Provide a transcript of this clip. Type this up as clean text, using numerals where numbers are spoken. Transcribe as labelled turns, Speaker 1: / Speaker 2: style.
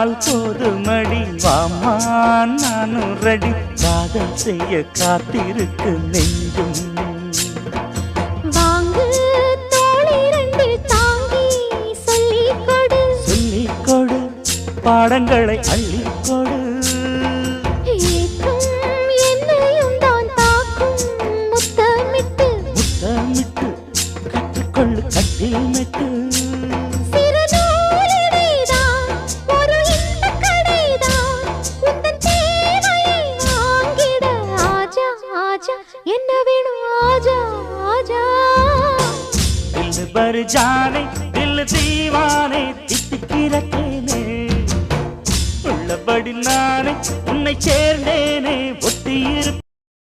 Speaker 1: சொன்னால் போதுமடி வாமா நானும் ரெடி காதல் செய்ய காத்திருக்கு நெஞ்சும்
Speaker 2: வாங்கு தோளை ரெண்டு தாங்கி சொல்லிக் கொடு
Speaker 1: பாடங்களை அள்ளிக் கொடு
Speaker 2: ஏற்றும் என்னையும் தான் தாக்கும் முத்தமிட்டு
Speaker 1: கற்றுக்கொள்ளு கட்டில் மெட்டு
Speaker 2: சிறு நூலிடைதான் ஒரு இன்பக் கடைதான் உந்தன் தேவையை வாங்கிட ஆஜா ஆஜா என்ன வேணும் ஆஜா ஆஜா
Speaker 1: दिल भर जाने दिल दीवाने தித்திக்கிறேனே உள்ளபடி நானே உன்னை சேர்ந்தேனே ஒத்தியிரு